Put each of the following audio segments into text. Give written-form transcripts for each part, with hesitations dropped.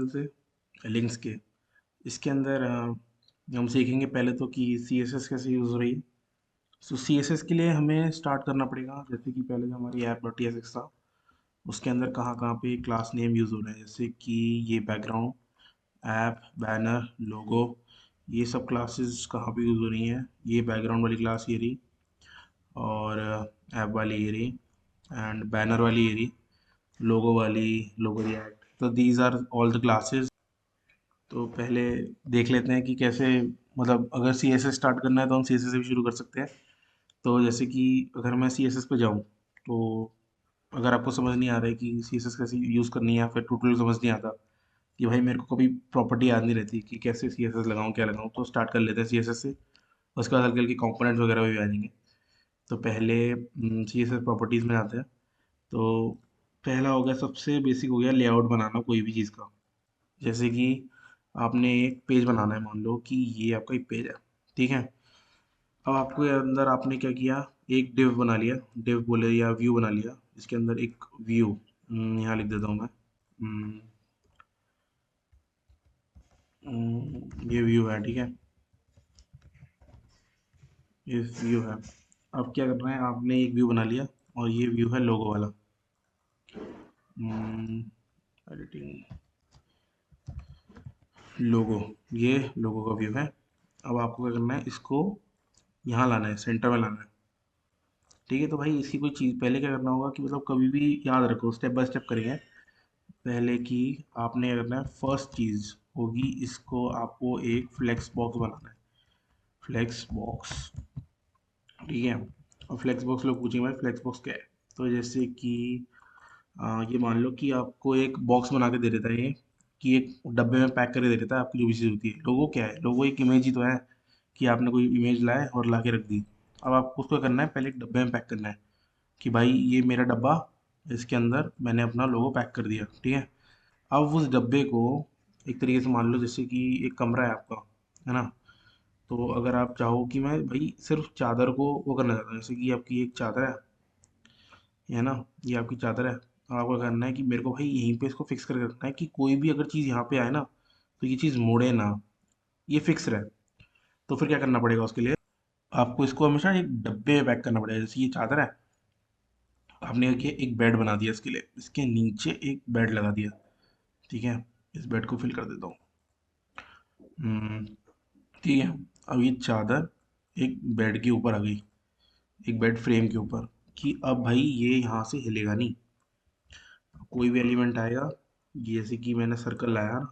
Tutorial से links के। इसके अंदर हम सीखेंगे पहले तो कि सी एस एस कैसे यूज़ हो रही है। सो सी एस एस के लिए हमें स्टार्ट करना पड़ेगा, जैसे कि पहले जो हमारी app dot T S x था उसके अंदर कहाँ कहाँ पे क्लास नेम यूज़ हो रहे हैं, जैसे कि ये बैकग्राउंड, ऐप, बैनर, लोगो, ये सब क्लासेस कहाँ पे यूज़ हो रही हैं। ये बैकग्राउंड वाली क्लास ये रही, और ऐप वाली ये रही, एंड बैनर वाली ये रही, लोगो वाली, लोगो रिएक्ट। तो these are all the classes. तो पहले देख लेते हैं कि कैसे, मतलब अगर सी एस एस स्टार्ट करना है तो हम सी एस एस से भी शुरू कर सकते हैं। तो जैसे कि अगर मैं सी एस एस पे जाऊँ, तो अगर आपको समझ नहीं आ रहा है कि सी एस एस कैसे यूज़ करनी है, या फिर ट्यूटोरियल समझ नहीं आता कि भाई मेरे को कभी प्रॉपर्टी याद नहीं रहती कि कैसे सी एस एस लगाऊँ क्या लगाऊँ, तो स्टार्ट कर लेते हैं सी एस एस से। उसके बाद हल्के हल्के कंपोनेंट्स वगैरह भी आ जाएंगे। तो पहले सी एस एस प्रॉपर्टीज़ में आते हैं। तो पहला हो गया, सबसे बेसिक हो गया लेआउट बनाना कोई भी चीज़ का। जैसे कि आपने एक पेज बनाना है, मान लो कि ये आपका एक पेज है, ठीक है। अब आपको ये अंदर आपने क्या किया, एक डिव बना लिया, डिव बोले या व्यू बना लिया। इसके अंदर एक व्यू, यहाँ लिख देता हूँ मैं। ये व्यू है, ठीक है, ये व्यू है। अब क्या करना है, आपने एक व्यू बना लिया और ये व्यू है लोगो वाला। एडिटिंग, लोगो, ये लोगो का व्यू है। अब आपको क्या करना है, इसको यहाँ लाना है, सेंटर में लाना है, ठीक है। तो भाई इसकी कोई चीज़ पहले क्या करना होगा कि मतलब कभी भी याद रखो, स्टेप बाय स्टेप करेंगे। पहले कि आपने क्या करना है, फर्स्ट चीज़ होगी, इसको आपको एक फ्लेक्स बॉक्स बनाना है, फ्लेक्स बॉक्स, ठीक है। और फ्लेक्स बॉक्स लोग पूछेंगे भाई फ्लेक्स बॉक्स क्या है। तो जैसे कि ये मान लो कि आपको एक बॉक्स बना के दे देता है ये, कि एक डब्बे में पैक करके दे देता है आपकी जो भी चीज़ होती है। लोगो क्या है, लोगो एक इमेज ही तो है, कि आपने कोई इमेज लाए और ला के रख दी। अब आपको उसको करना है, पहले एक डब्बे में पैक करना है कि भाई ये मेरा डब्बा, इसके अंदर मैंने अपना लोगो पैक कर दिया, ठीक है। अब उस डब्बे को एक तरीके से मान लो जैसे कि एक कमरा है आपका, है ना। तो अगर आप चाहो कि मैं भाई सिर्फ चादर को वो करना चाहता हूँ, जैसे कि आपकी एक चादर है ना, ये आपकी चादर है। अब आपको करना है कि मेरे को भाई यहीं पे इसको फिक्स करके रखना है कि कोई भी अगर चीज़ यहाँ पे आए ना, तो ये चीज़ मुड़े ना, ये फिक्स रहे। तो फिर क्या करना पड़ेगा उसके लिए, आपको इसको हमेशा एक डब्बे में पैक करना पड़ेगा। जैसे ये चादर है, आपने क्या किया, एक बेड बना दिया, इसके लिए इसके नीचे एक बेड लगा दिया, ठीक है। इस बेड को फिल कर देता हूँ। ठीक है। अब ये चादर एक बेड के ऊपर आ गई, एक बेड फ्रेम के ऊपर, कि अब भाई ये यहाँ से हिलेगा नहीं। कोई भी एलिमेंट आएगा, जैसे कि मैंने सर्कल लाया ना,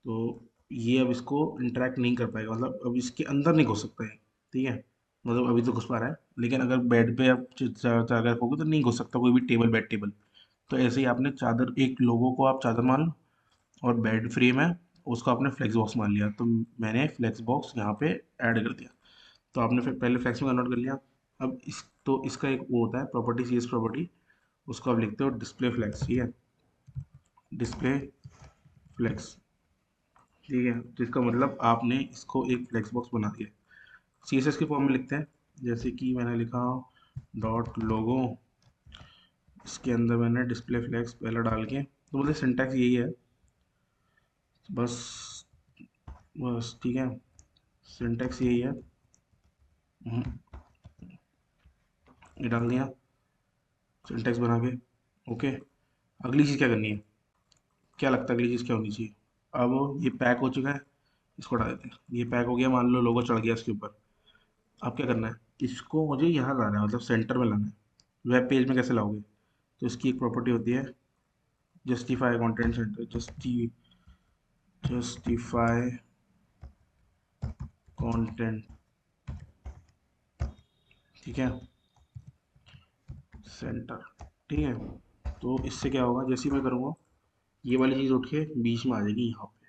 तो ये अब इसको इंटरेक्ट नहीं कर पाएगा, मतलब अब इसके अंदर नहीं घुस सकता है, ठीक है। मतलब अभी तो घुस पा रहा है, लेकिन अगर बेड पे आप चादर रखोगे तो नहीं घुस सकता कोई भी टेबल, बेड टेबल। तो ऐसे ही आपने चादर, एक लोगों को आप चादर मान लो, और बेड फ्रेम है, उसको आपने फ्लेक्स बॉक्स मान लिया। तो मैंने फ्लेक्स बॉक्स यहाँ पे ऐड कर दिया। तो आपने फिर पहले फ्लेक्स में कन्वर्ट कर लिया। अब इस, तो इसका एक वो होता है प्रॉपर्टी, सी एस प्रॉपर्टी, उसको आप लिखते हो डिस्प्ले फ्लेक्स, ठीक है, डिस्प्ले फ्लेक्स, ठीक है। तो इसका मतलब आपने इसको एक फ्लेक्स बॉक्स बना दिया। सी एस एस के फॉर्म में लिखते हैं, जैसे कि मैंने लिखा डॉट लोगो, इसके अंदर मैंने डिस्प्ले फ्लेक्स पहले डाल के, तो मतलब सिंटैक्स यही है, बस, बस ठीक है, सिंटैक्स यही है। ये डाल दिया सिंटैक्स बना के, ओके। अगली चीज़ क्या करनी है, क्या लगता है अगली चीज़ क्या होनी चाहिए। अब ये पैक हो चुका है, इसको हटा देते हैं। ये पैक हो गया, मान लो लोगो चढ़ गया इसके ऊपर। अब क्या करना है, इसको मुझे यहाँ लाना है, मतलब सेंटर में लाना है। वेब पेज में कैसे लाओगे, तो इसकी एक प्रॉपर्टी होती है justify content centre, justify content, ठीक है, सेंटर, ठीक है। तो इससे क्या होगा, जैसे ही मैं करूँगा ये वाली चीज़ उठ के बीच में आ जाएगी यहाँ पे,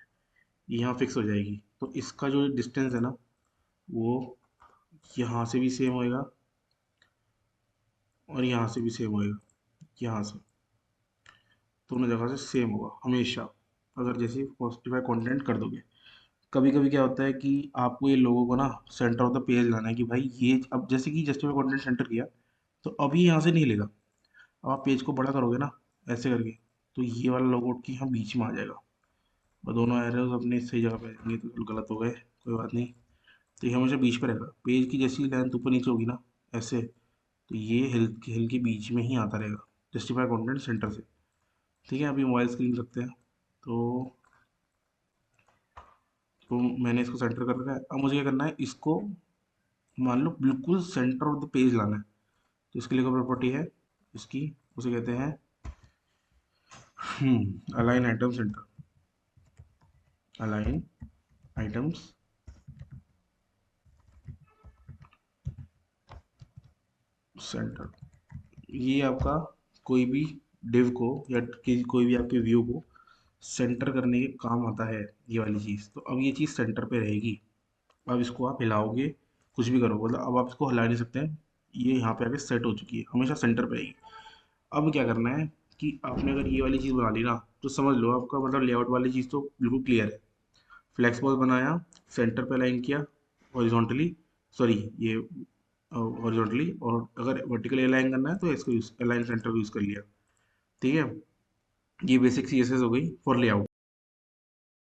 ये यहाँ फिक्स हो जाएगी। तो इसका जो डिस्टेंस है ना, वो यहाँ से भी सेम होएगा और यहाँ से भी सेम होएगा, यहाँ से, दोनों जगह से सेम होगा हमेशा, अगर जैसे पॉजिटिफाई कंटेंट कर दोगे। कभी कभी क्या होता है कि आपको ये लोगों को ना सेंटर ऑफ द पेज लाना है, कि भाई ये अब जैसे कि जस्टिफाई कंटेंट सेंटर किया, तो अभी यहाँ से नहीं लेगा। अब आप पेज को बड़ा करोगे ना, ऐसे करके, तो ये वाला लोगो उठ के यहाँ बीच में आ जाएगा। और दोनों एरोज अपनी सही जगह पे आएंगे, तो गलत हो गए, कोई बात नहीं। तो ये हमेशा बीच पे रहेगा, पेज की जैसी लेंथ ऊपर नीचे होगी ना ऐसे, तो ये हिल के बीच में ही आता रहेगा। जस्टिफाई कंटेंट सेंटर से। ठीक है, अभी मोबाइल स्क्रीन रखते हैं। तो मैंने इसको सेंटर कर रखा है। अब मुझे क्या करना है, इसको मान लो बिल्कुल सेंटर ऑफ द पेज लाना है। तो इसके लिए कोई प्रॉपर्टी है इसकी, उसे कहते हैं align item centre. Align items centre. ये आपका कोई भी डिव को या कोई भी आपके व्यू को सेंटर करने के काम आता है, ये वाली चीज़। तो अब ये चीज़ सेंटर पे रहेगी। अब इसको आप हिलाओगे, कुछ भी करो, मतलब अब आप इसको हिला नहीं सकते हैं। ये यहाँ पे आके सेट हो चुकी है, हमेशा सेंटर पे आएगी। अब क्या करना है कि आपने अगर ये वाली चीज़ बना ली ना, तो समझ लो आपका मतलब लेआउट वाली चीज़ तो बिल्कुल क्लियर है। फ्लेक्स बॉल बनाया, सेंटर पे अलाइन किया हॉरिजॉन्टली, सॉरी ये हॉरिजॉन्टली, और अगर वर्टिकली अलाइन करना है तो इसको यूज अलाइन सेंटर यूज़ कर लिया। ठीक है, ये बेसिक सी एस एस हो गई फॉर लेआउट।